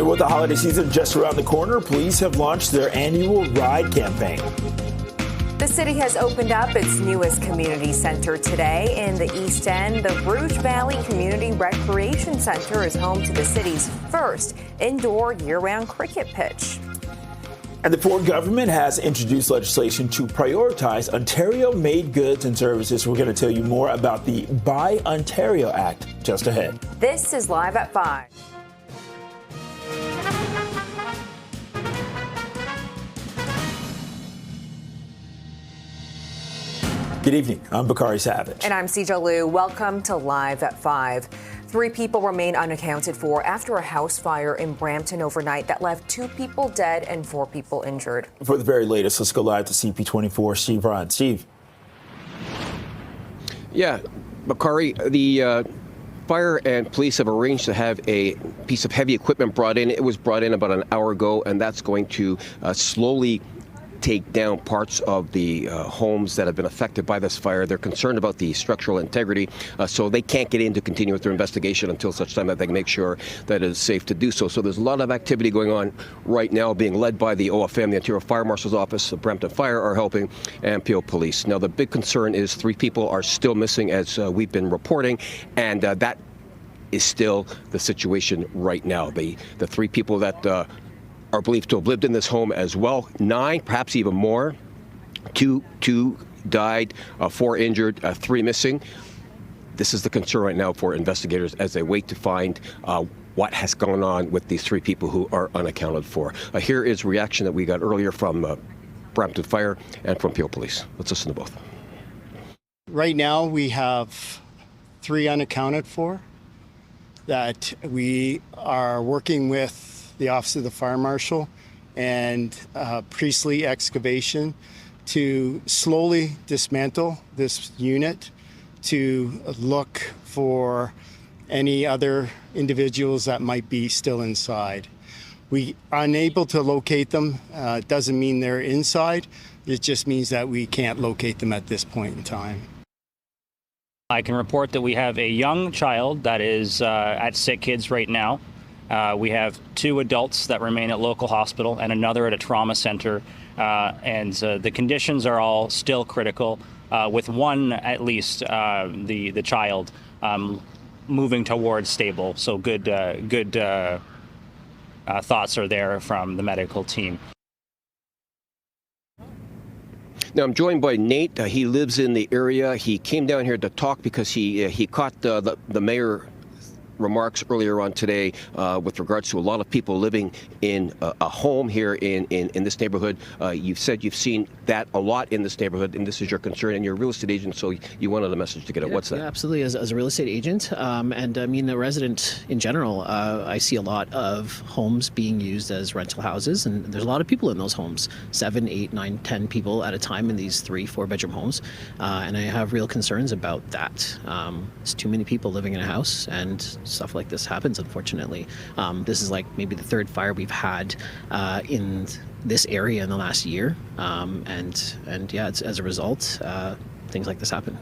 And with the holiday season just around the corner, police have launched their annual Ride campaign. The city has opened up its newest community center today in the East End. The Rouge Valley Community Recreation Center is home to the city's first indoor year-round cricket pitch. And the Ford government has introduced legislation to prioritize Ontario-made goods and services. We're going to tell you more about the Buy Ontario Act just ahead. This is Live at 5. Good evening. I'm Bakari Savage. And I'm Sija Liu. Welcome to Live at 5. 3 people remain unaccounted for after a house fire in Brampton overnight that left 2 people dead and 4 people injured. For the very latest, let's go live to CP24. Steve Ryan. Steve. Yeah, Bakari, the fire and police have arranged to have a piece of heavy equipment brought in. It was brought in about an hour ago, and that's going to slowly take down parts of the homes that have been affected by this fire. They're concerned about the structural integrity, so they can't get in to continue with their investigation until such time that they can make sure that it is safe to do so. So there's a lot of activity going on right now, being led by the OFM, the Ontario Fire Marshal's Office, the Brampton Fire are helping, and Peel Police. Now, the big concern is 3 people are still missing, as we've been reporting, and that is still the situation right now. The 3 people that are believed to have lived in this home as well. 9, perhaps even more. 2 died, 4 injured, 3 missing. This is the concern right now for investigators as they wait to find what has gone on with these 3 people who are unaccounted for. Here is reaction that we got earlier from Brampton Fire and from Peel Police. Let's listen to both. Right now we have 3 unaccounted for that we are working with the Office of the Fire Marshal and Priestley Excavation to slowly dismantle this unit to look for any other individuals that might be still inside. We are unable to locate them. It doesn't mean they're inside. It just means that we can't locate them at this point in time. I can report that we have a young child that is at Sick Kids right now. We have 2 adults that remain at local hospital and another at a trauma center. And the conditions are all still critical, with one, at least, the child, moving towards stable. So good thoughts are there from the medical team. Now, I'm joined by Nate. He lives in the area. He came down here to talk because he caught the mayor remarks earlier on today with regards to a lot of people living in a home here in this neighborhood. You've said you've seen that a lot in this neighborhood, and this is your concern, and you're a real estate agent, so you wanted a message to get out. What's that? Yeah, absolutely. As a real estate agent, and I mean a resident in general, I see a lot of homes being used as rental houses, and there's a lot of people in those homes, 7, 8, 9, 10 people at a time in these 3, 4-bedroom homes, and I have real concerns about that. There's too many people living in a house, and stuff like this happens, unfortunately. This is like maybe the 3rd fire we've had in this area in the last year, and yeah, it's, as a result, things like this happen.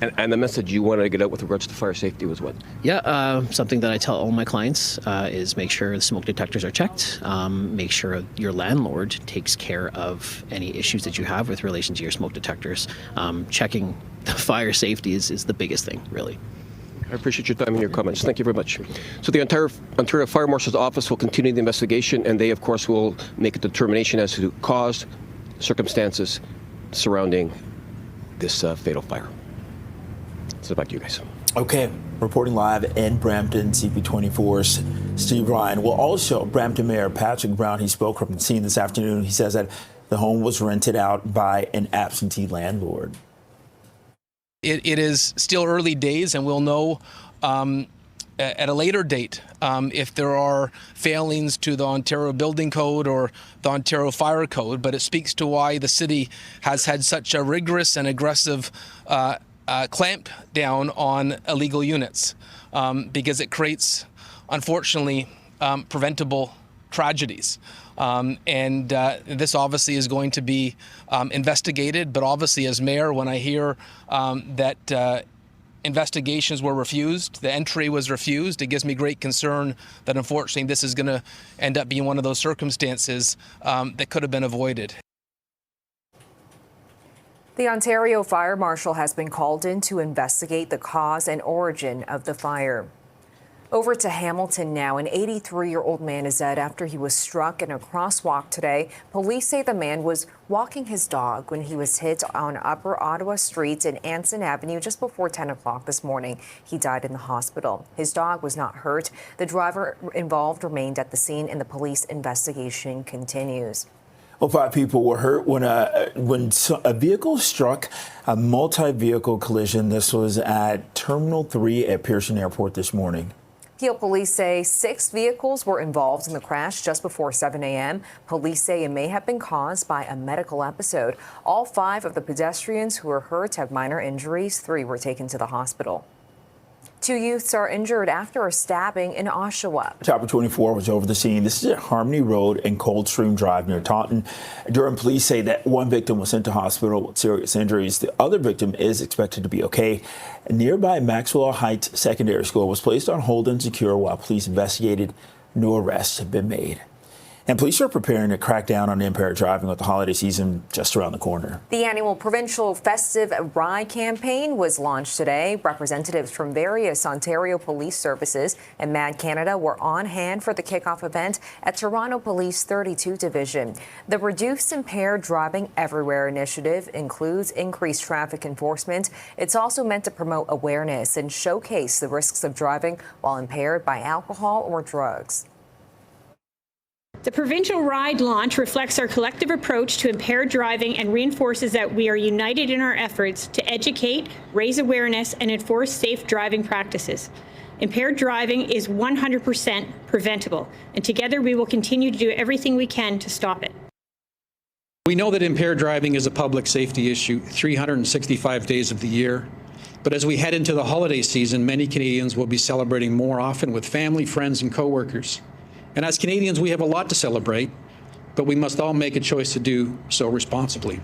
And the message you wanted to get out with regards to fire safety was what? Yeah, something that I tell all my clients is make sure the smoke detectors are checked, make sure your landlord takes care of any issues that you have with relation to your smoke detectors. Checking the fire safety is the biggest thing, really. I appreciate your time and your comments. Thank you very much. So the Ontario Fire Marshal's Office will continue the investigation, and they, of course, will make a determination as to cause, circumstances surrounding this fatal fire. So back to you guys. Okay, reporting live in Brampton, CP24's Steve Ryan. Well, also, Brampton Mayor Patrick Brown, he spoke from the scene this afternoon. He says that the home was rented out by an absentee landlord. It is still early days, and we'll know at a later date if there are failings to the Ontario Building Code or the Ontario Fire Code, but it speaks to why the city has had such a rigorous and aggressive clamp down on illegal units, because it creates, unfortunately, preventable tragedies. And this obviously is going to be investigated, but obviously as mayor, when I hear that investigations were refused. The entry was refused. It gives me great concern that unfortunately this is going to end up being one of those circumstances that could have been avoided. The Ontario Fire Marshal has been called in to investigate the cause and origin of the fire. Over to Hamilton now. An 83-year-old man is dead after he was struck in a crosswalk today. Police say the man was walking his dog when he was hit on Upper Ottawa Street and Anson Avenue just before 10 o'clock this morning. He died in the hospital. His dog was not hurt. The driver involved remained at the scene, and the police investigation continues. Well, 5 people were hurt when a vehicle struck a multi-vehicle collision. This was at Terminal 3 at Pearson Airport this morning. Peel police say 6 vehicles were involved in the crash just before 7 a.m. Police say it may have been caused by a medical episode. All 5 of the pedestrians who were hurt have minor injuries. 3 were taken to the hospital. 2 youths are injured after a stabbing in Oshawa. CP24 was over the scene. This is at Harmony Road and Coldstream Drive near Taunton. Durham police say that one victim was sent to hospital with serious injuries. The other victim is expected to be okay. A nearby Maxwell Heights Secondary School was placed on hold and secure while police investigated. No arrests have been made. And police are preparing to crack down on impaired driving with the holiday season just around the corner. The annual provincial festive ride campaign was launched today. Representatives from various Ontario police services and MAD Canada were on hand for the kickoff event at Toronto Police 32 Division. The Reduce Impaired Driving Everywhere initiative includes increased traffic enforcement. It's also meant to promote awareness and showcase the risks of driving while impaired by alcohol or drugs. The provincial ride launch reflects our collective approach to impaired driving and reinforces that we are united in our efforts to educate, raise awareness, and enforce safe driving practices. Impaired driving is 100% preventable, and together we will continue to do everything we can to stop it. We know that impaired driving is a public safety issue 365 days of the year. But as we head into the holiday season, many Canadians will be celebrating more often with family, friends, and coworkers. And as Canadians, we have a lot to celebrate, but we must all make a choice to do so responsibly.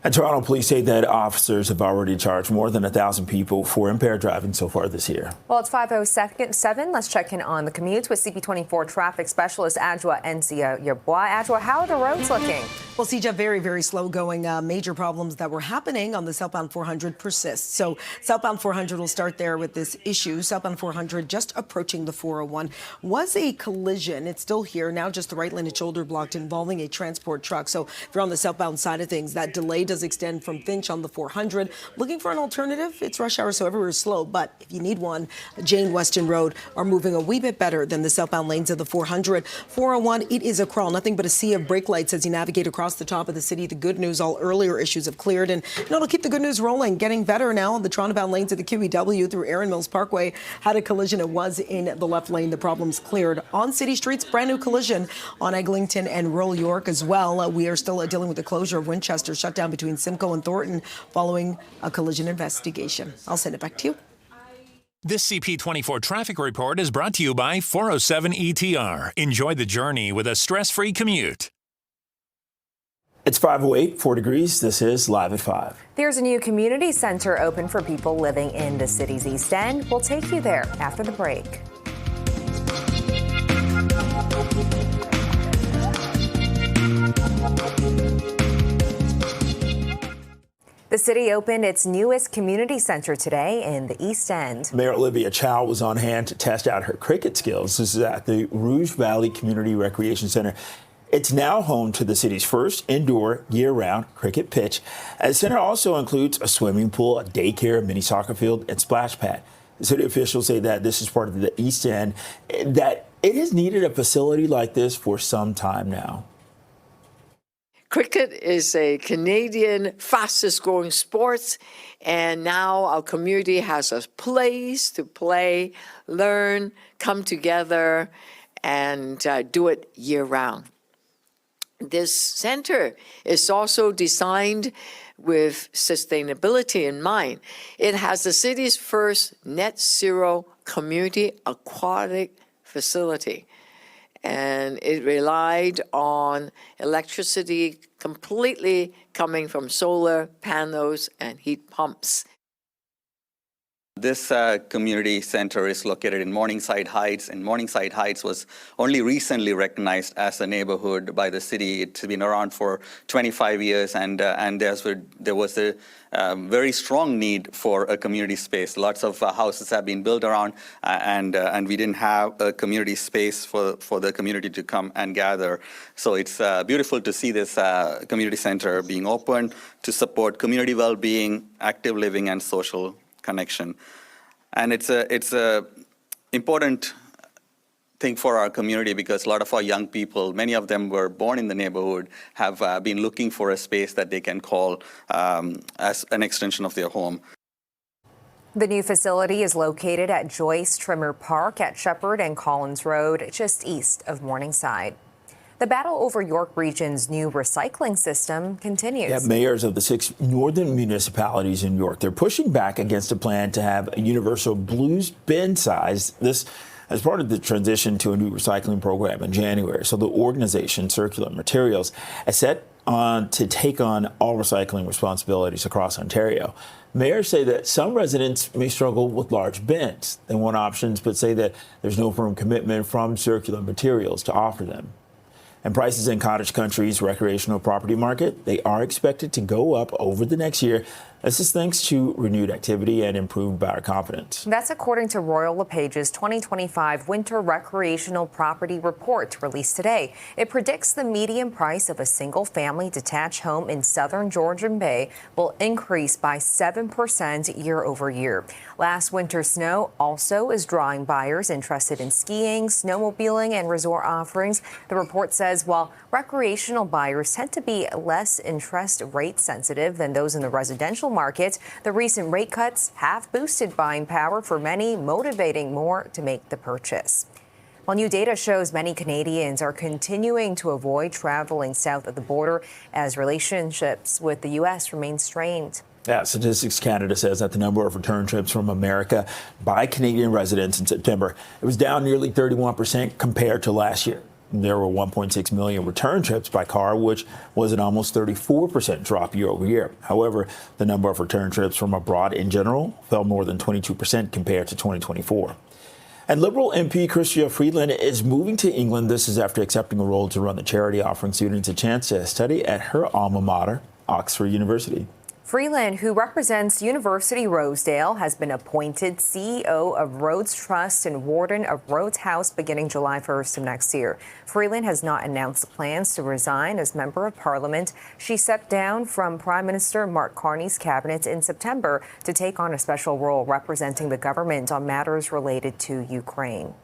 And Toronto police say that officers have already charged more than 1,000 people for impaired driving so far this year. Well, it's 5:07. Let's check in on the commute with CP24 traffic specialist Adjoa Nsia Yeboah. Adjoa, how are the roads looking? Well, CJ, very, very slow going. Major problems that were happening on the southbound 400 persist. So southbound 400 will start there with this issue. Southbound 400 just approaching the 401 was a collision. It's still here now, just the right lane and shoulder blocked involving a transport truck. So if you're on the southbound side of things, that delay does extend from Finch on the 400. Looking for an alternative? It's rush hour, so everywhere is slow. But if you need one, Jane Weston Road are moving a wee bit better than the southbound lanes of the 400. 401, it is a crawl. Nothing but a sea of brake lights as you navigate across the top of the city. The good news, all earlier issues have cleared. And it'll keep the good news rolling. Getting better now on the Toronto-bound lanes of the QEW through Erin Mills Parkway. Had a collision. It was in the left lane. The problem's cleared. On city streets, brand new collision on Eglinton and Rural York as well. We are still dealing with the closure of Winchester, shut down between Simcoe and Thornton following a collision investigation. I'll send it back to you. This CP24 traffic report is brought to you by 407 ETR. Enjoy the journey with a stress-free commute. It's 5:08, 4 degrees. This is Live at 5. There's a new community center open for people living in the city's East End. We'll take you there after the break. The city opened its newest community center today in the East End. Mayor Olivia Chow was on hand to test out her cricket skills. This is at the Rouge Valley Community Recreation Center. It's now home to the city's first indoor year-round cricket pitch. The center also includes a swimming pool, a daycare, a mini soccer field, and splash pad. The city officials say that this is part of the East End, that it has needed a facility like this for some time now. Cricket is a Canadian fastest growing sport, and now our community has a place to play, learn, come together, and do it year round. This center is also designed with sustainability in mind. It has the city's first net zero community aquatic facility, and it relied on electricity completely coming from solar panels and heat pumps. This community center is located in Morningside Heights, and Morningside Heights was only recently recognized as a neighborhood by the city. It's been around for 25 years, and there was a very strong need for a community space. Lots of houses have been built around, and we didn't have a community space for the community to come and gather. So it's beautiful to see this community center being open to support community well-being, active living, and social connection. And it's a important thing for our community because a lot of our young people, many of them were born in the neighborhood, have been looking for a space that they can call as an extension of their home. The new facility is located at Joyce Trimmer Park at Shepherd and Collins Road, just east of Morningside. The battle over York Region's new recycling system continues. Yeah, mayors of the 6 northern municipalities in York, they're pushing back against a plan to have a universal blues bin size. This as part of the transition to a new recycling program in January. So the organization, Circular Materials, is set on to take on all recycling responsibilities across Ontario. Mayors say that some residents may struggle with large bins. They want options, but say that there's no firm commitment from Circular Materials to offer them. And prices in Cottage Country's recreational property market, they are expected to go up over the next year. This is thanks to renewed activity and improved buyer confidence. That's according to Royal LePage's 2025 Winter Recreational Property Report released today. It predicts the median price of a single-family detached home in southern Georgian Bay will increase by 7% year over year. Last winter's snow also is drawing buyers interested in skiing, snowmobiling, and resort offerings. The report says while recreational buyers tend to be less interest rate sensitive than those in the residential market, the recent rate cuts have boosted buying power for many, motivating more to make the purchase. While new data shows many Canadians are continuing to avoid traveling south of the border as relationships with the U.S. remain strained. Yeah, Statistics Canada says that the number of return trips from America by Canadian residents in September, it was down nearly 31% compared to last year. There were 1.6 million return trips by car, which was an almost 34% drop year over year. However, the number of return trips from abroad in general fell more than 22% compared to 2024. And Liberal MP Chrystia Freeland is moving to England. This is after accepting a role to run the charity offering students a chance to study at her alma mater, Oxford University. Freeland, who represents University Rosedale, has been appointed CEO of Rhodes Trust and Warden of Rhodes House beginning July 1st of next year. Freeland has not announced plans to resign as Member of Parliament. She stepped down from Prime Minister Mark Carney's cabinet in September to take on a special role representing the government on matters related to Ukraine.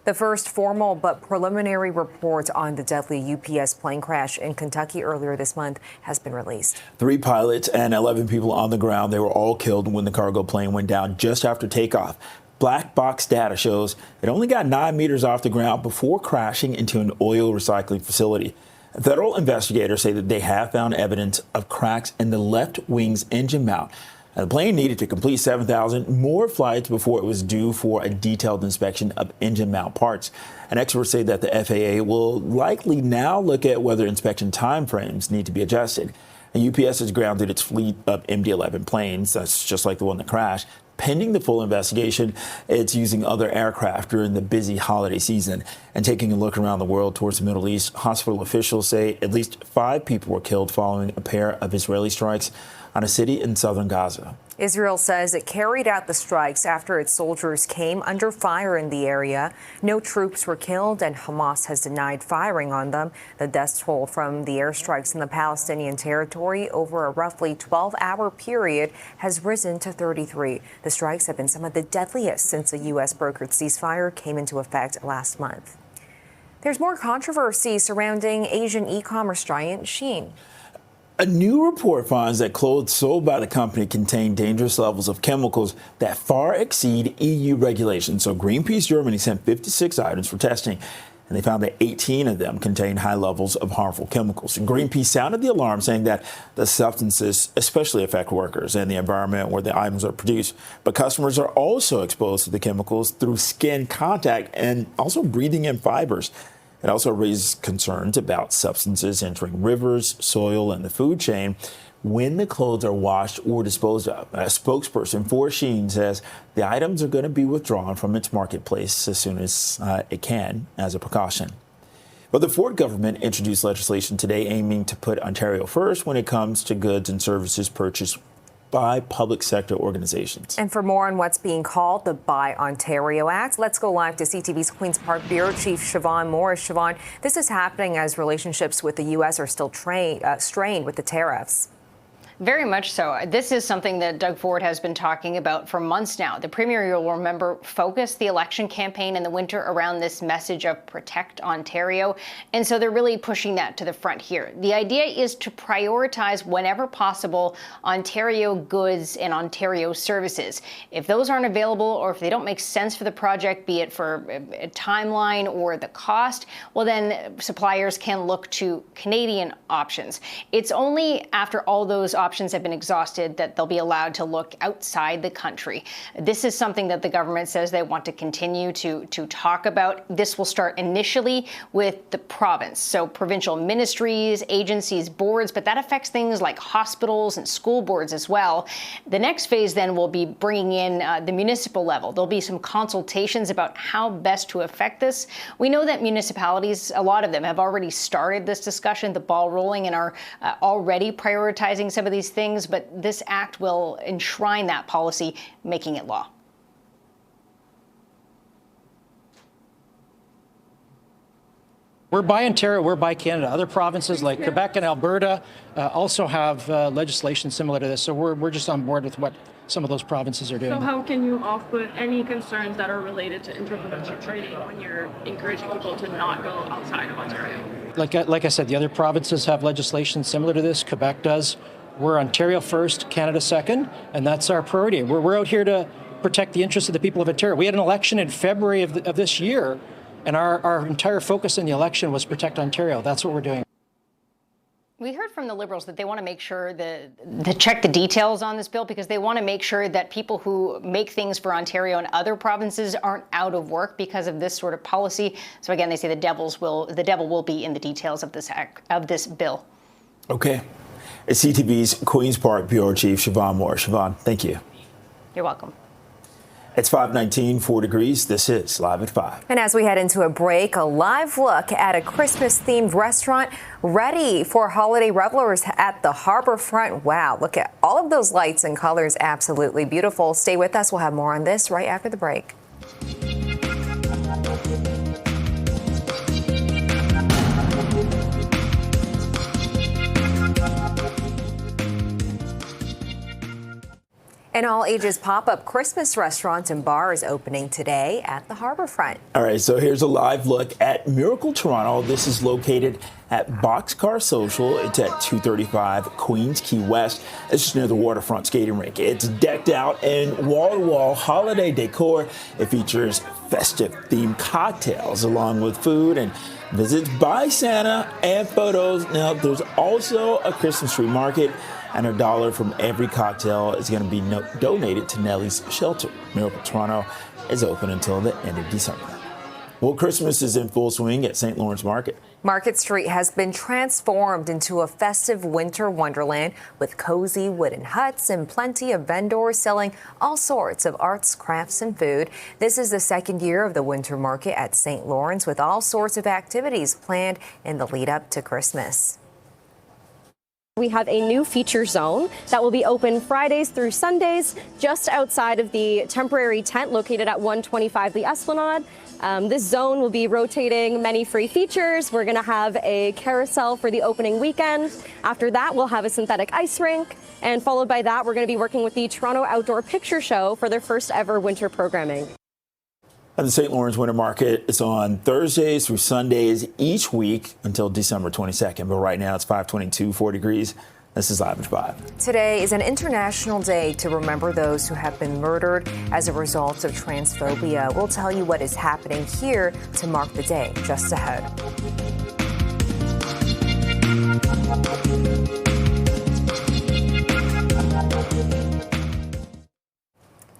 The first formal but preliminary report on the deadly UPS plane crash in Kentucky earlier this month has been released. 3 pilots and 11 people on the ground, they were all killed when the cargo plane went down just after takeoff. Black box data shows it only got 9 meters off the ground before crashing into an oil recycling facility. Federal investigators say that they have found evidence of cracks in the left wing's engine mount. Now, the plane needed to complete 7,000 more flights before it was due for a detailed inspection of engine mount parts. And experts say that the FAA will likely now look at whether inspection timeframes need to be adjusted. And UPS has grounded its fleet of MD-11 planes, that's just like the one that crashed. Pending the full investigation, it's using other aircraft during the busy holiday season. And taking a look around the world towards the Middle East, hospital officials say at least 5 people were killed following a pair of Israeli strikes on a city in southern Gaza. Israel says it carried out the strikes after its soldiers came under fire in the area. No troops were killed, and Hamas has denied firing on them. The death toll from the airstrikes in the Palestinian territory over a roughly 12-hour period has risen to 33. The strikes have been some of the deadliest since the U.S.-brokered ceasefire came into effect last month. There's more controversy surrounding Asian e-commerce giant Shein. A new report finds that clothes sold by the company contain dangerous levels of chemicals that far exceed EU regulations. So Greenpeace Germany sent 56 items for testing, and they found that 18 of them contained high levels of harmful chemicals. And Greenpeace sounded the alarm, saying that the substances especially affect workers and the environment where the items are produced. But customers are also exposed to the chemicals through skin contact and also breathing in fibers. It also raises concerns about substances entering rivers, soil, and the food chain. when the clothes are washed or disposed of. A spokesperson for Shein says the items are going to be withdrawn from its marketplace as soon as it can as a precaution. But the Ford government introduced legislation today aiming to put Ontario first when it comes to goods and services purchased by public sector organizations. And for more on what's being called the Buy Ontario Act, let's go live to CTV's Queen's Park Bureau Chief Siobhan Morris. Siobhan, this is happening as relationships with the U.S. are still strained with the tariffs. Very much so. This is something that Doug Ford has been talking about for months now. The Premier, you'll remember, focused the election campaign in the winter around this message of Protect Ontario. And so they're really pushing that to the front here. The idea is to prioritize, whenever possible, Ontario goods and Ontario services. If those aren't available or if they don't make sense for the project, be it for a timeline or the cost, well, then suppliers can look to Canadian options. It's only after all those options have been exhausted that they'll be allowed to look outside the country. This is something that the government says they want to continue to talk about. This will start initially with the province, so provincial ministries, agencies, boards, but that affects things like hospitals and school boards as well. The next phase then will be bringing in the municipal level. There'll be some consultations about how best to affect this. We know that municipalities, a lot of them, have already started this discussion, the ball rolling, and are already prioritizing some of these things, but this act will enshrine that policy, making it law. We're by Ontario, we're by Canada. Other provinces like Quebec and Alberta also have legislation similar to this, so we're just on board with what some of those provinces are doing. So how can you off-put any concerns that are related to inter-provincial trading when you're encouraging people to not go outside of Ontario? Like I said, the other provinces have legislation similar to this. Quebec does. We're Ontario first, Canada second, and that's our priority. We're out here to protect the interests of the people of Ontario. We had an election in February of this year, and our entire focus in the election was protect Ontario. That's what we're doing. We heard from the Liberals that they want to make sure to check the details on this bill because they want to make sure that people who make things for Ontario and other provinces aren't out of work because of this sort of policy. So again, they say the devil will be in the details of this bill. Okay. It's CTV's Queen's Park Bureau Chief Siobhan Morris. Siobhan, thank you. You're welcome. It's 5:19, 4 degrees. This is Live at 5. And as we head into a break, a live look at a Christmas-themed restaurant ready for holiday revelers at the Harborfront. Wow, look at all of those lights and colors. Absolutely beautiful. Stay with us. We'll have more on this right after the break. An all-ages pop-up Christmas restaurant and bar is opening today at the Harborfront. All right, so here's a live look at Miracle Toronto. This is located at Boxcar Social. It's at 235 Queens Quay West. It's just near the waterfront skating rink. It's decked out in wall-to-wall holiday decor. It features festive-themed cocktails along with food and visits by Santa and photos. Now, there's also a Christmas tree market, and $1 from every cocktail is going to be donated to Nellie's Shelter. Miracle Toronto is open until the end of December. Well, Christmas is in full swing at St. Lawrence Market. Market Street has been transformed into a festive winter wonderland with cozy wooden huts and plenty of vendors selling all sorts of arts, crafts, and food. This is the second year of the winter market at St. Lawrence with all sorts of activities planned in the lead up to Christmas. We have a new feature zone that will be open Fridays through Sundays just outside of the temporary tent located at 125 the Esplanade. This zone will be rotating many free features. We're going to have a carousel for the opening weekend. After that, we'll have a synthetic ice rink. And followed by that, we're going to be working with the Toronto Outdoor Picture Show for their first ever winter programming. At the St. Lawrence Winter Market, it's on Thursdays through Sundays each week until December 22nd. But right now it's 5:22, 4 degrees. This is Live at 5. Today is an international day to remember those who have been murdered as a result of transphobia. We'll tell you what is happening here to mark the day just ahead.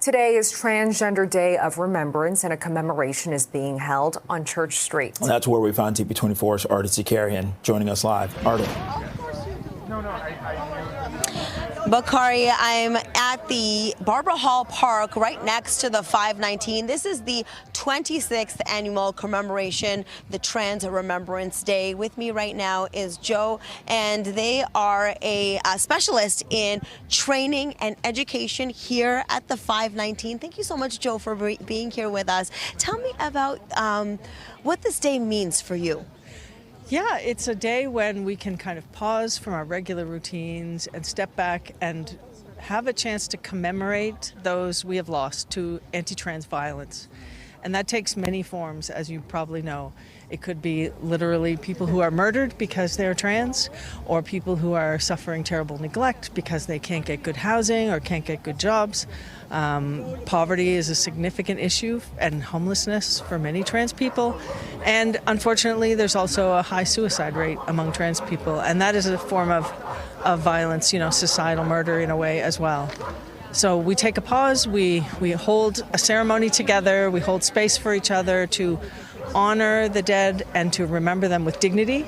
Today is Transgender Day of Remembrance, and a commemoration is being held on Church Street. And that's where we found CP24's Artie Zakarian joining us live. Artie. Bakari, I'm at the Barbara Hall Park right next to the 519. This is the 26th annual commemoration, the Trans Remembrance Day. With me right now is Joe, and they are a specialist in training and education here at the 519. Thank you so much, Joe, for being here with us. Tell me about what this day means for you. Yeah, it's a day when we can kind of pause from our regular routines and step back and have a chance to commemorate those we have lost to anti-trans violence. And that takes many forms, as you probably know. It could be literally people who are murdered because they're trans, or people who are suffering terrible neglect because they can't get good housing or can't get good jobs. Poverty is a significant issue, and homelessness for many trans people. And unfortunately, there's also a high suicide rate among trans people, and that is a form of violence, societal murder in a way as well. So we take a pause, we hold a ceremony together, we hold space for each other to honor the dead and to remember them with dignity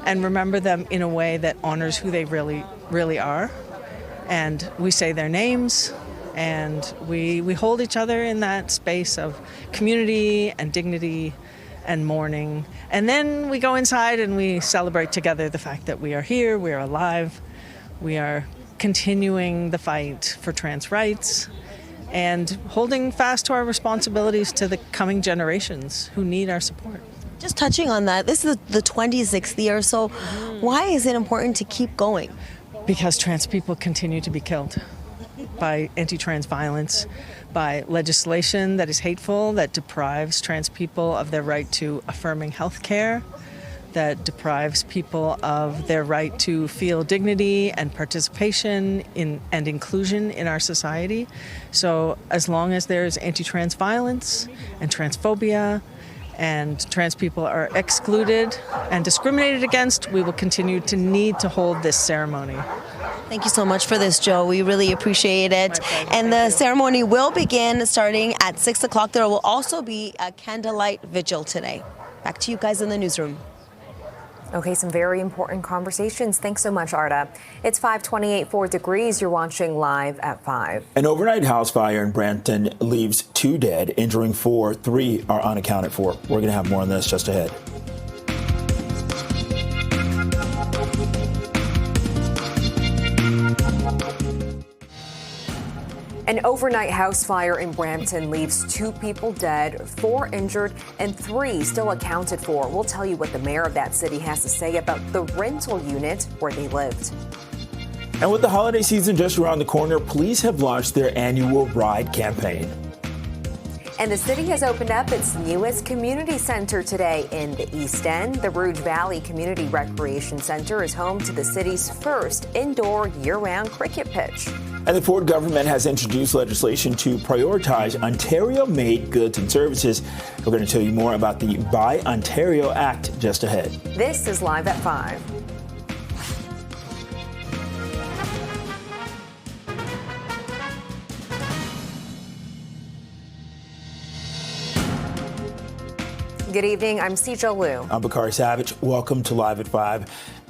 and remember them in a way that honors who they really, really are. And we say their names, and we hold each other in that space of community and dignity and mourning. And then we go inside and we celebrate together the fact that we are here, we are alive, we are continuing the fight for trans rights, and holding fast to our responsibilities to the coming generations who need our support. Just touching on that, this is the 26th year, so why is it important to keep going? Because trans people continue to be killed by anti-trans violence, by legislation that is hateful, that deprives trans people of their right to affirming health care, that deprives people of their right to feel dignity and participation in and inclusion in our society. So as long as there's anti-trans violence and transphobia and trans people are excluded and discriminated against, we will continue to need to hold this ceremony. Thank you so much for this, Joe. We really appreciate it. And the ceremony will begin starting at 6 o'clock. There will also be a candlelight vigil today. Back to you guys in the newsroom. Okay, some very important conversations. Thanks so much, Arda. It's 5:28, 4 degrees. You're watching Live at 5. An overnight house fire in Brampton leaves 2 dead, injuring 4. 3 are unaccounted for. We're going to have more on this just ahead. An overnight house fire in Brampton leaves 2 people dead, 4 injured, and 3 still accounted for. We'll tell you what the mayor of that city has to say about the rental unit where they lived. And with the holiday season just around the corner, police have launched their annual Ride campaign. And the city has opened up its newest community center today in the East End. The Rouge Valley Community Recreation Center is home to the city's first indoor year-round cricket pitch. And the Ford government has introduced legislation to prioritize Ontario-made goods and services. We're going to tell you more about the Buy Ontario Act just ahead. This is Live at 5. Good evening. I'm Sijal Liu. I'm Bakari Savage. Welcome to Live at 5.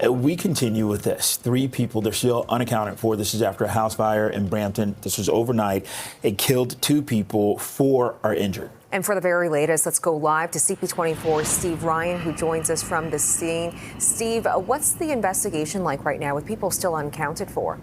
We continue with this. 3 people, they're still unaccounted for. This is after a house fire in Brampton. This was overnight. It killed 2 people. 4 are injured. And for the very latest, let's go live to CP24's Steve Ryan, who joins us from the scene. Steve, what's the investigation like right now with people still unaccounted for?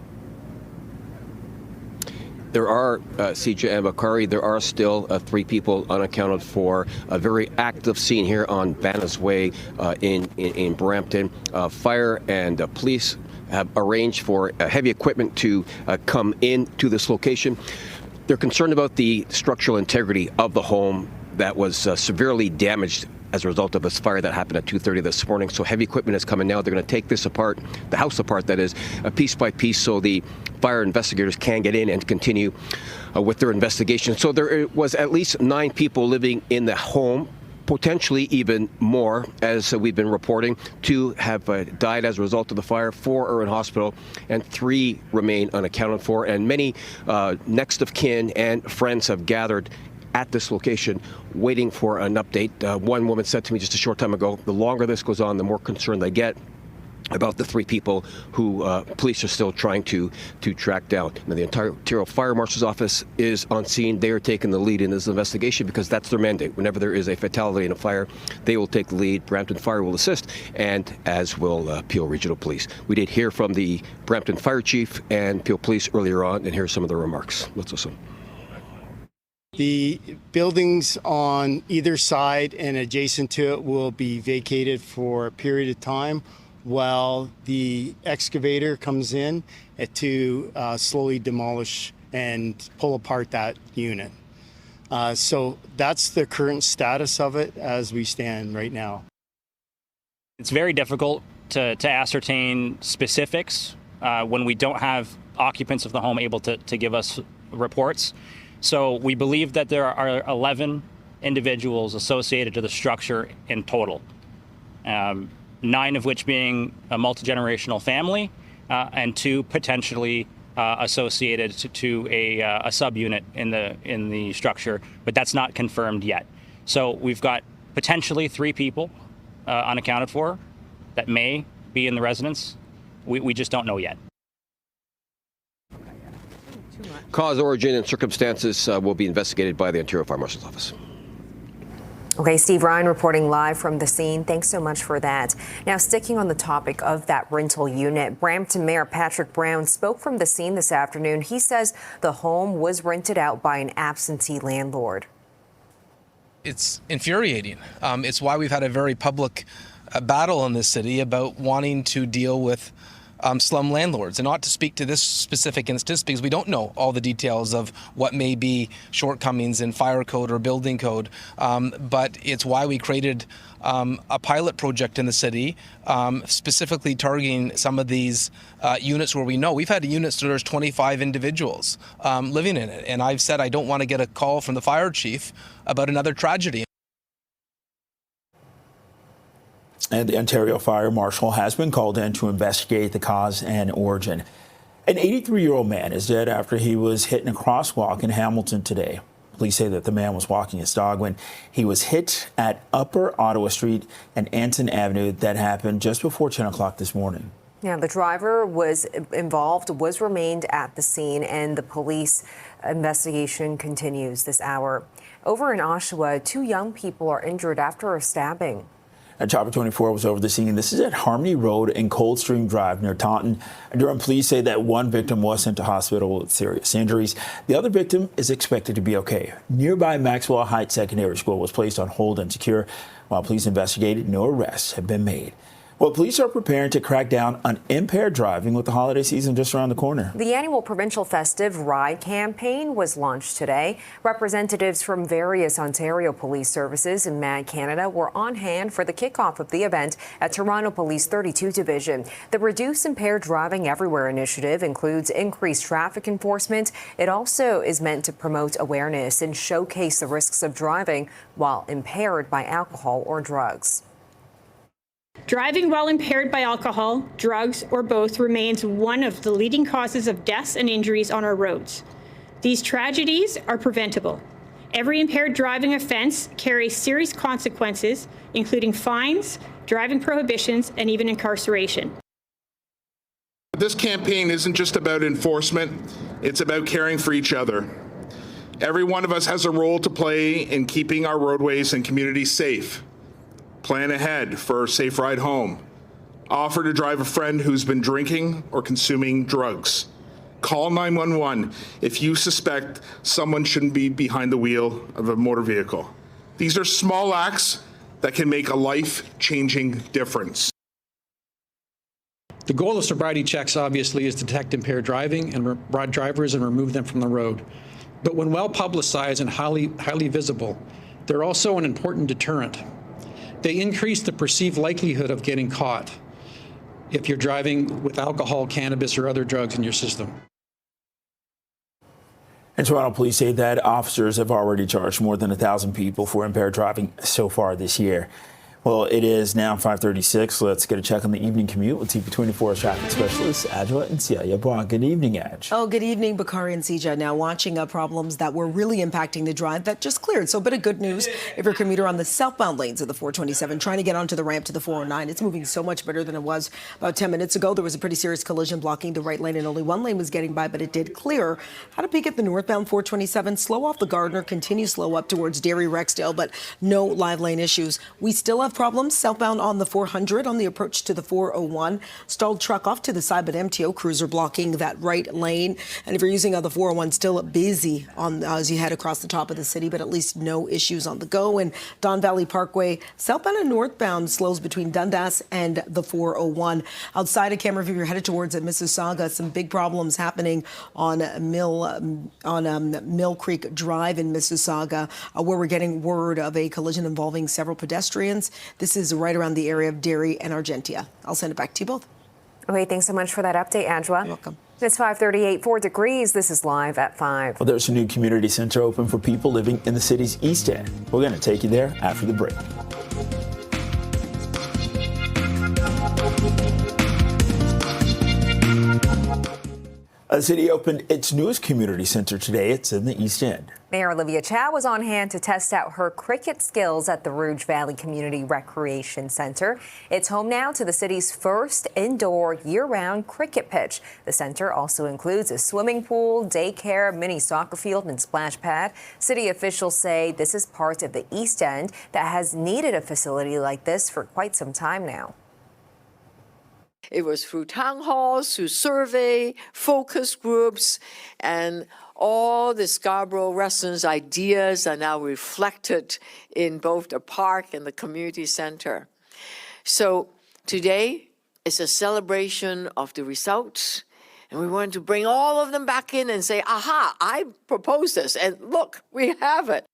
There are, CJ and Bakari, there are still 3 people unaccounted for. A very active scene here on Banna's Way in Brampton. Fire and police have arranged for heavy equipment to come into this location. They're concerned about the structural integrity of the home that was severely damaged as a result of this fire that happened at 2:30 this morning. So heavy equipment is coming now. They're going to take this apart, the house apart, that is, piece by piece, so the fire investigators can get in and continue with their investigation. So there was at least 9 people living in the home, potentially even more, as we've been reporting. 2 have died as a result of the fire, 4 are in hospital, and 3 remain unaccounted for. And many next of kin and friends have gathered at this location waiting for an update. One woman said to me just a short time ago, the longer this goes on, the more concerned they get. about the 3 people who police are still trying to track down. Now, the Ontario Fire Marshal's Office is on scene. They are taking the lead in this investigation because that's their mandate. Whenever there is a fatality in a fire, they will take the lead. Brampton Fire will assist, and as will Peel Regional Police. We did hear from the Brampton Fire Chief and Peel Police earlier on, and here's some of their remarks. Let's listen. The buildings on either side and adjacent to it will be vacated for a period of time while the excavator comes in to slowly demolish and pull apart that unit. So that's the current status of it as we stand right now. It's very difficult to ascertain specifics when we don't have occupants of the home able to give us reports. So we believe that there are 11 individuals associated to the structure in total. 9 of which being a multi-generational family, and 2 potentially associated to a subunit in the structure, but that's not confirmed yet. So we've got potentially 3 people unaccounted for that may be in the residence. We just don't know yet. Cause, origin, and circumstances will be investigated by the Ontario Fire Marshal's Office. Okay, Steve Ryan reporting live from the scene. Thanks so much for that. Now, sticking on the topic of that rental unit, Brampton Mayor Patrick Brown spoke from the scene this afternoon. He says the home was rented out by an absentee landlord. It's infuriating. It's why we've had a very public battle in this city about wanting to deal with slum landlords, and not to speak to this specific instance because we don't know all the details of what may be shortcomings in fire code or building code, but it's why we created a pilot project in the city specifically targeting some of these units where we know we've had units where there's 25 individuals living in it, and I've said I don't want to get a call from the fire chief about another tragedy. And the Ontario Fire Marshal has been called in to investigate the cause and origin. An 83-year-old man is dead after he was hit in a crosswalk in Hamilton today. Police say that the man was walking his dog when he was hit at Upper Ottawa Street and Anson Avenue. That happened just before 10 o'clock this morning. Yeah, the driver was remained at the scene, and the police investigation continues this hour. Over in Oshawa, 2 young people are injured after a stabbing. And Chopper 24 was over the scene. This is at Harmony Road and Coldstream Drive near Taunton. Durham police say that 1 victim was sent to hospital with serious injuries. The other victim is expected to be okay. Nearby Maxwell Heights Secondary School was placed on hold and secure. While police investigated, no arrests have been made. Well, police are preparing to crack down on impaired driving with the holiday season just around the corner. The annual provincial festive ride campaign was launched today. Representatives from various Ontario police services in MAD Canada were on hand for the kickoff of the event at Toronto Police 32 Division. The Reduce Impaired Driving Everywhere initiative includes increased traffic enforcement. It also is meant to promote awareness and showcase the risks of driving while impaired by alcohol or drugs. Driving while impaired by alcohol, drugs, or both remains one of the leading causes of deaths and injuries on our roads. These tragedies are preventable. Every impaired driving offense carries serious consequences, including fines, driving prohibitions, and even incarceration. This campaign isn't just about enforcement, it's about caring for each other. Every one of us has a role to play in keeping our roadways and communities safe. Plan ahead for a safe ride home. Offer to drive a friend who's been drinking or consuming drugs. Call 911 if you suspect someone shouldn't be behind the wheel of a motor vehicle. These are small acts that can make a life-changing difference. The goal of sobriety checks, obviously, is to detect impaired driving and drivers and remove them from the road. But when well publicized and highly visible, they're also an important deterrent. They increase the perceived likelihood of getting caught if you're driving with alcohol, cannabis, or other drugs in your system. And Toronto police say that officers have already charged more than 1,000 people for impaired driving so far this year. Well, it is now 5:36. Let's get a check on the evening commute with CP24 traffic specialist Adjoa and Sia Bra. Good evening, Adj. Oh, good evening, Bakari and Sija. Now watching problems that were really impacting the drive that just cleared. So a bit of good news if you're a commuter on the southbound lanes of the 427 trying to get onto the ramp to the 409. It's moving so much better than it was about 10 minutes ago. There was a pretty serious collision blocking the right lane and only one lane was getting by, but it did clear. Had a peek at the northbound 427. Slow off the Gardner, continue slow up towards Derry Rexdale, but no live lane issues. We still have problems southbound on the 400 on the approach to the 401. Stalled truck off to the side, but MTO cruiser blocking that right lane. And if you're using the 401, still busy on as you head across the top of the city, but at least no issues on the go. And Don Valley Parkway, southbound and northbound slows between Dundas and the 401. Outside of camera view, you're headed towards Mississauga. Some big problems happening on Mill Creek Drive in Mississauga, where we're getting word of a collision involving several pedestrians. This is right around the area of Derry and Argentia. I'll send it back to you both. Okay, thanks so much for that update, Adjoa. You're welcome. It's 5:38, 4 degrees. This is Live at 5. Well, there's a new community center open for people living in the city's East End. We're going to take you there after the break. The city opened its newest community center today. It's in the East End. Mayor Olivia Chow was on hand to test out her cricket skills at the Rouge Valley Community Recreation Center. It's home now to the city's first indoor year-round cricket pitch. The center also includes a swimming pool, daycare, mini soccer field, and splash pad. City officials say this is part of the East End that has needed a facility like this for quite some time now. It was through town halls, through survey, focus groups, and all the Scarborough residents' ideas are now reflected in both the park and the community center. So today is a celebration of the results, and we wanted to bring all of them back in and say, aha, I proposed this, and look, we have it.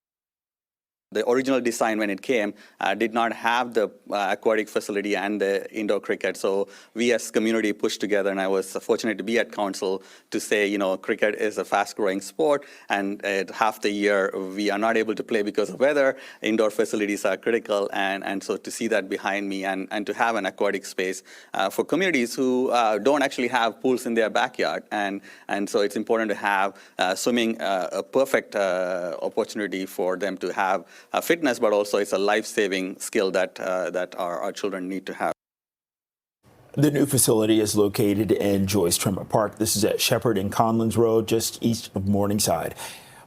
The original design, when it came, did not have the aquatic facility and the indoor cricket. So we as community pushed together, and I was fortunate to be at council to say, you know, cricket is a fast-growing sport, and half the year we are not able to play because of weather. Indoor facilities are critical, and so to see that behind me and to have an aquatic space for communities who don't actually have pools in their backyard. And so it's important to have swimming a perfect opportunity for them to have fitness, but also it's a life-saving skill that our children need to have. The new facility is located in Joyce Tremor Park. This is at Shepherd and Conlins Road, just east of Morningside.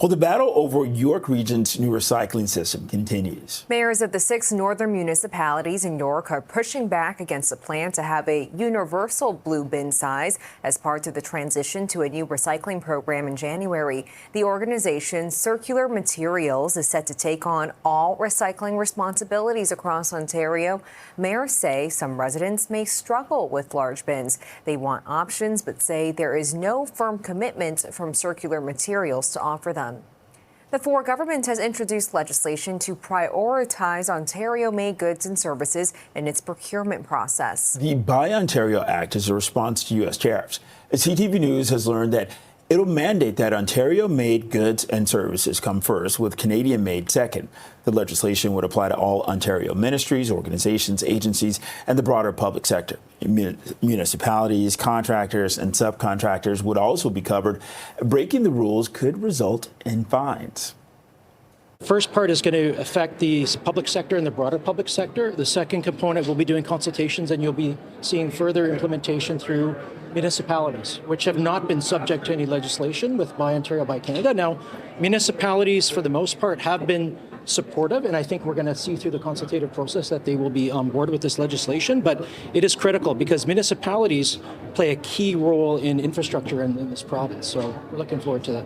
Well, the battle over York Region's new recycling system continues. Mayors of the 6 northern municipalities in York are pushing back against the plan to have a universal blue bin size as part of the transition to a new recycling program in January. The organization Circular Materials is set to take on all recycling responsibilities across Ontario. Mayors say some residents may struggle with large bins. They want options, but say there is no firm commitment from Circular Materials to offer them. The Ford government has introduced legislation to prioritize Ontario-made goods and services in its procurement process. The Buy Ontario Act is a response to U.S. tariffs. CTV News has learned that it'll mandate that Ontario-made goods and services come first, with Canadian-made second. The legislation would apply to all Ontario ministries, organizations, agencies, and the broader public sector. Municipalities, contractors, and subcontractors would also be covered. Breaking the rules could result in fines. The first part is going to affect the public sector and the broader public sector. The second component will be doing consultations, and you'll be seeing further implementation through municipalities, which have not been subject to any legislation with Buy Ontario, Buy Canada. Now, municipalities, for the most part, have been supportive, and I think we're going to see through the consultative process that they will be on board with this legislation. But it is critical because municipalities play a key role in infrastructure in this province. So we're looking forward to that.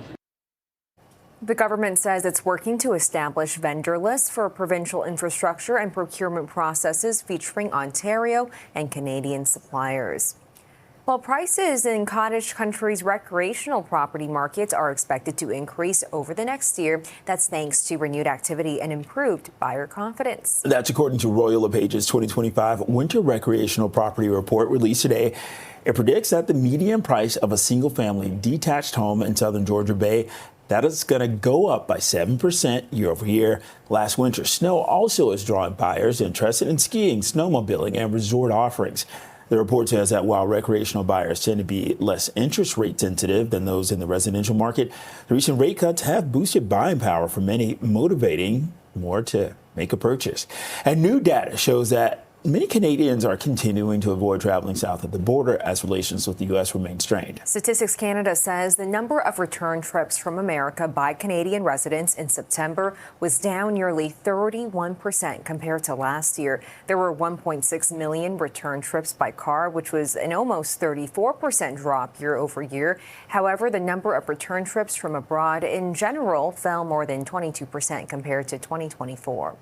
The government says it's working to establish vendor lists for provincial infrastructure and procurement processes featuring Ontario and Canadian suppliers. While prices in cottage country's recreational property markets are expected to increase over the next year, that's thanks to renewed activity and improved buyer confidence. That's according to Royal LePage's 2025 Winter Recreational Property Report released today. It predicts that the median price of a single-family detached home in southern Georgia Bay That is going to go up by 7% year over year. Last winter's snow also is drawing buyers interested in skiing, snowmobiling, and resort offerings. The report says that while recreational buyers tend to be less interest rate sensitive than those in the residential market, the recent rate cuts have boosted buying power for many, motivating more to make a purchase. And new data shows that many Canadians are continuing to avoid traveling south of the border as relations with the U.S. remain strained. Statistics Canada says the number of return trips from America by Canadian residents in September was down nearly 31% compared to last year. There were 1.6 million return trips by car, which was an almost 34% drop year over year. However, the number of return trips from abroad in general fell more than 22% compared to 2024.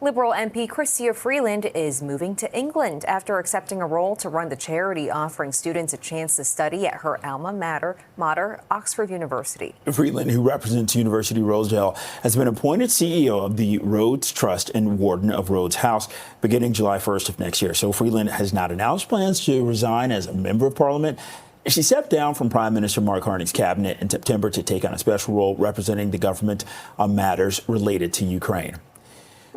Liberal MP Chrystia Freeland is moving to England after accepting a role to run the charity offering students a chance to study at her alma mater, Oxford University. Freeland, who represents University Rosedale, has been appointed CEO of the Rhodes Trust and Warden of Rhodes House beginning July 1st of next year. So Freeland has not announced plans to resign as a member of Parliament. She stepped down from Prime Minister Mark Carney's cabinet in September to take on a special role representing the government on matters related to Ukraine.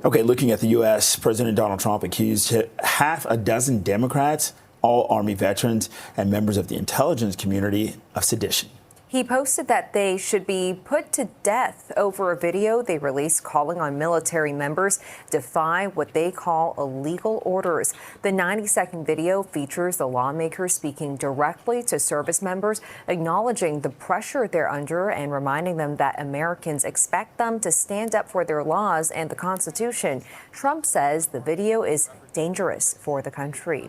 Okay, looking at the U.S., President Donald Trump accused half a dozen Democrats, all Army veterans and members of the intelligence community, of sedition. He posted that they should be put to death over a video they released calling on military members to defy what they call illegal orders. The 90-second video features the lawmakers speaking directly to service members, acknowledging the pressure they're under and reminding them that Americans expect them to stand up for their laws and the Constitution. Trump says the video is dangerous for the country.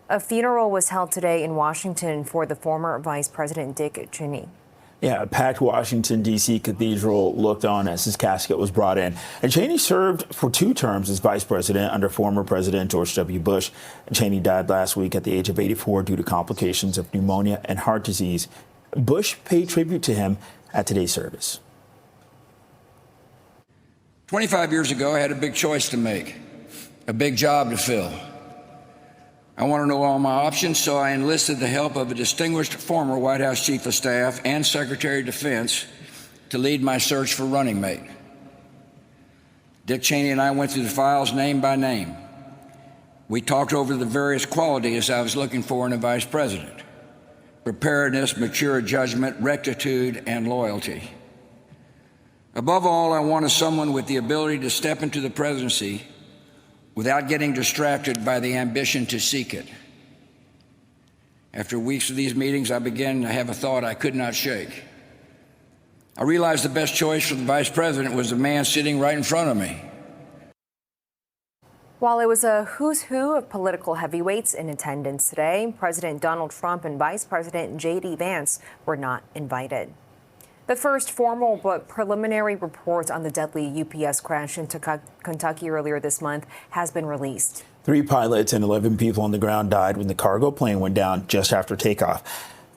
A funeral was held today in Washington for the former Vice President Dick Cheney. Yeah, a packed Washington, D.C. cathedral looked on as his casket was brought in. And Cheney served for 2 terms as vice president under former President George W. Bush. Cheney died last week at the age of 84 due to complications of pneumonia and heart disease. Bush paid tribute to him at today's service. 25 years ago, I had a big choice to make, a big job to fill. I want to know all my options, so I enlisted the help of a distinguished former White House Chief of Staff and Secretary of Defense to lead my search for running mate. Dick Cheney and I went through the files name by name. We talked over the various qualities I was looking for in a vice president: preparedness, mature judgment, rectitude, and loyalty. Above all, I wanted someone with the ability to step into the presidency without getting distracted by the ambition to seek it. After weeks of these meetings, I began to have a thought I could not shake. I realized the best choice for the vice president was the man sitting right in front of me. While it was a who's who of political heavyweights in attendance today, President Donald Trump and Vice President J.D. Vance were not invited. The first formal but preliminary report on the deadly UPS crash in Kentucky earlier this month has been released. 3 pilots and 11 people on the ground died when the cargo plane went down just after takeoff.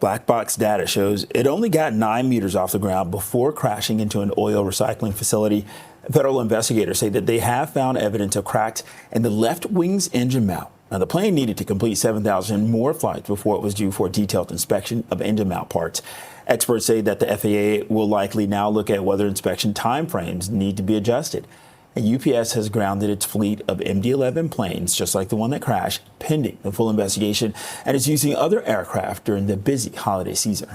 Black box data shows it only got 9 meters off the ground before crashing into an oil recycling facility. Federal investigators say that they have found evidence of cracks in the left wing's engine mount. Now, the plane needed to complete 7,000 more flights before it was due for a detailed inspection of engine mount parts. Experts say that the FAA will likely now look at whether inspection timeframes need to be adjusted. And UPS has grounded its fleet of MD-11 planes, just like the one that crashed, pending the full investigation, and is using other aircraft during the busy holiday season.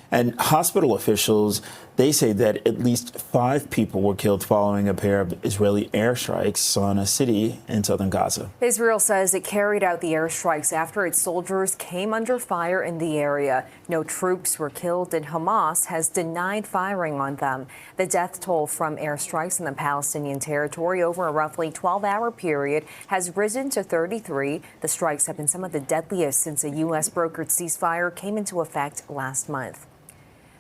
And hospital officials, they say that at least 5 people were killed following a pair of Israeli airstrikes on a city in southern Gaza. Israel says it carried out the airstrikes after its soldiers came under fire in the area. No troops were killed, and Hamas has denied firing on them. The death toll from airstrikes in the Palestinian territory over a roughly 12-hour period has risen to 33. The strikes have been some of the deadliest since a U.S. brokered ceasefire came into effect last month.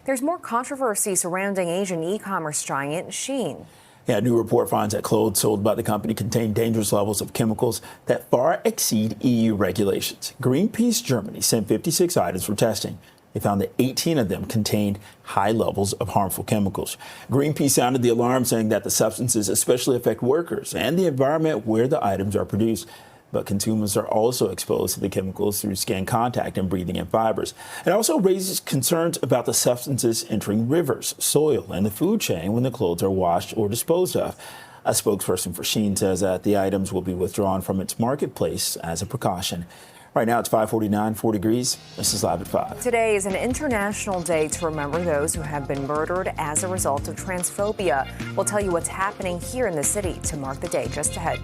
There's more controversy surrounding Asian e-commerce giant Shein. Yeah, a new report finds that clothes sold by the company contain dangerous levels of chemicals that far exceed EU regulations. Greenpeace Germany sent 56 items for testing. They found that 18 of them contained high levels of harmful chemicals. Greenpeace sounded the alarm, saying that the substances especially affect workers and the environment where the items are produced. but consumers are also exposed to the chemicals through skin contact and breathing in fibers. It also raises concerns about the substances entering rivers, soil, and the food chain when the clothes are washed or disposed of. A spokesperson for Shein says that the items will be withdrawn from its marketplace as a precaution. Right now it's 5:49, 4 degrees. This is Live at 5. Today is an international day to remember those who have been murdered as a result of transphobia. We'll tell you what's happening here in the city to mark the day just ahead.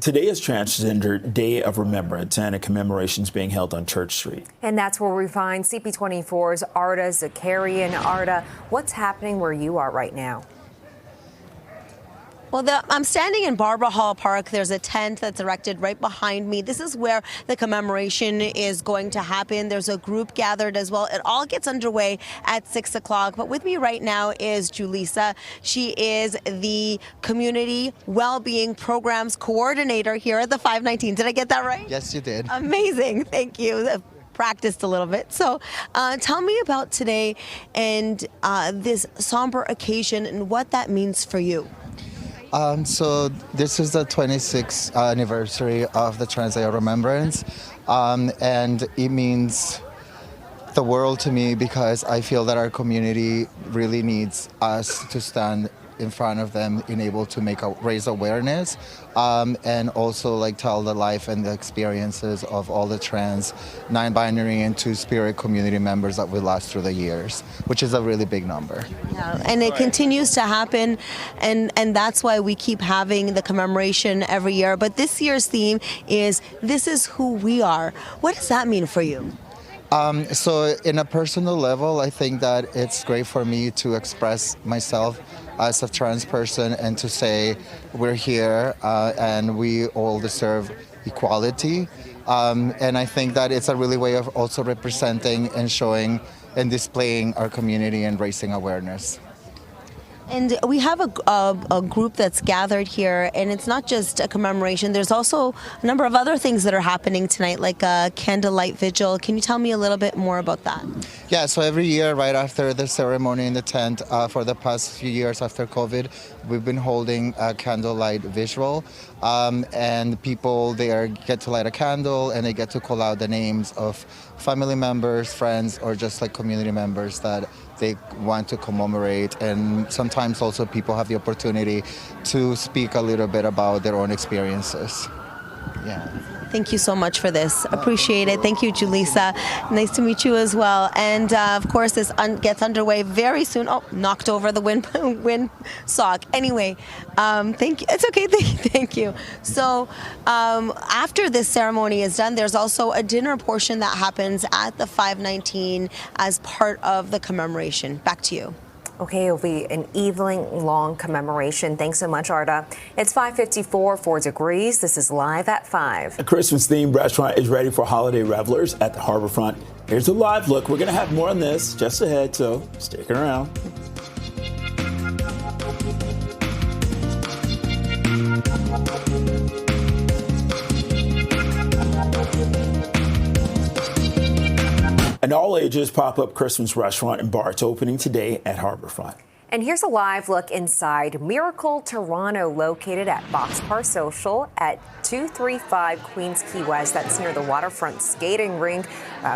Today is Transgender Day of Remembrance, and a commemoration is being held on Church Street. And that's where we find CP24's Arda Zakarian. Arda, what's happening where you are right now? Well, I'm standing in Barbara Hall Park. There's a tent that's erected right behind me. This is where the commemoration is going to happen. There's a group gathered as well. It all gets underway at 6 o'clock. But with me right now is Julissa. She is the Community Wellbeing Programs Coordinator here at the 519. Did I get that right? Yes, you did. Amazing. Thank you. Practiced a little bit. So tell me about today and this somber occasion and what that means for you. So this is the 26th anniversary of the Trans Day of Remembrance, and it means the world to me because I feel that our community really needs us to stand in front of them, in able to raise awareness, and also like tell the life and the experiences of all the trans, non-binary, and two-spirit community members that we lost through the years, which is a really big number. Yeah, and it continues to happen, and that's why we keep having the commemoration every year. But this year's theme is "This is who we are." What does that mean for you? So in a personal level, I think that it's great for me to express myself as a trans person and to say we're here and we all deserve equality. And I think that it's a really way of also representing and showing and displaying our community and raising awareness. And we have a group that's gathered here, and it's not just a commemoration. There's also a number of other things that are happening tonight, like a candlelight vigil. Can you tell me a little bit more about that? Yeah, so every year right after the ceremony in the tent, for the past few years after COVID, we've been holding a candlelight vigil, and people there get to light a candle and they get to call out the names of family members, friends, or just like community members that they want to commemorate. And sometimes also people have the opportunity to speak a little bit about their own experiences. Yeah. Thank you so much for this. Appreciate it. Thank you, Julissa. Nice to meet you as well. And of course, this gets underway very soon. Oh, knocked over the wind sock. Anyway, thank you. It's okay. Thank you. So after this ceremony is done, there's also a dinner portion that happens at the 519 as part of the commemoration. Back to you. Okay, it'll be an evening-long commemoration. Thanks so much, Arda. It's 5:54, 4 degrees. This is Live at 5. A Christmas-themed restaurant is ready for holiday revelers at the Harborfront. Here's a live look. We're going to have more on this just ahead, so stick around. An all-ages pop-up Christmas restaurant and bar. It's opening today at Harborfront. And here's a live look inside Miracle Toronto, located at Boxcar Social at 235 Queens Quay West. That's near the waterfront skating rink.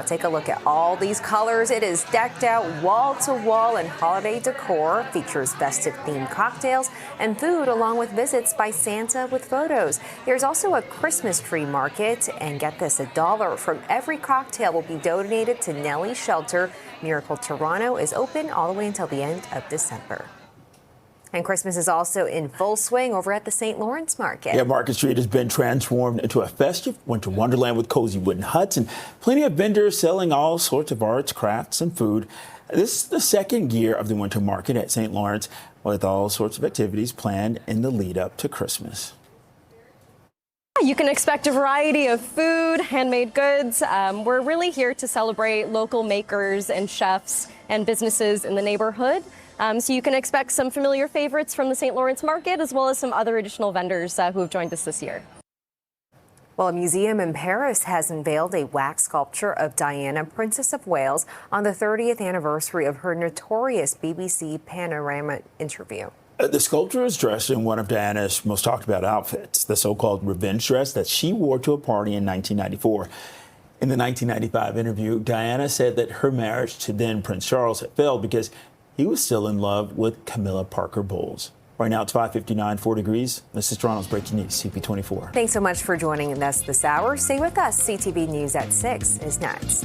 Take a look at all these colors. It is decked out wall to wall in holiday decor, features festive themed cocktails and food, along with visits by Santa with photos. There's also a Christmas tree market, and get this, $1 from every cocktail will be donated to Nellie Shelter. Miracle Toronto is open all the way until the end of December. And Christmas is also in full swing over at the St. Lawrence Market. Yeah, Market Street has been transformed into a festive winter wonderland with cozy wooden huts and plenty of vendors selling all sorts of arts, crafts, and food. This is the second year of the winter market at St. Lawrence, with all sorts of activities planned in the lead up to Christmas. You can expect a variety of food, handmade goods. We're really here to celebrate local makers and chefs and businesses in the neighborhood. So you can expect some familiar favorites from the St. Lawrence Market, as well as some other additional vendors who have joined us this year. Well, a museum in Paris has unveiled a wax sculpture of Diana, Princess of Wales, on the 30th anniversary of her notorious BBC Panorama interview. The sculpture is dressed in one of Diana's most talked about outfits, the so-called revenge dress that she wore to a party in 1994. In the 1995 interview, Diana said that her marriage to then Prince Charles had failed because he was still in love with Camilla Parker Bowles. Right now it's 5:59, 4 degrees. This is Toronto's Breaking News, CP24. Thanks so much for joining us this hour. Stay with us. CTV News at 6 is next.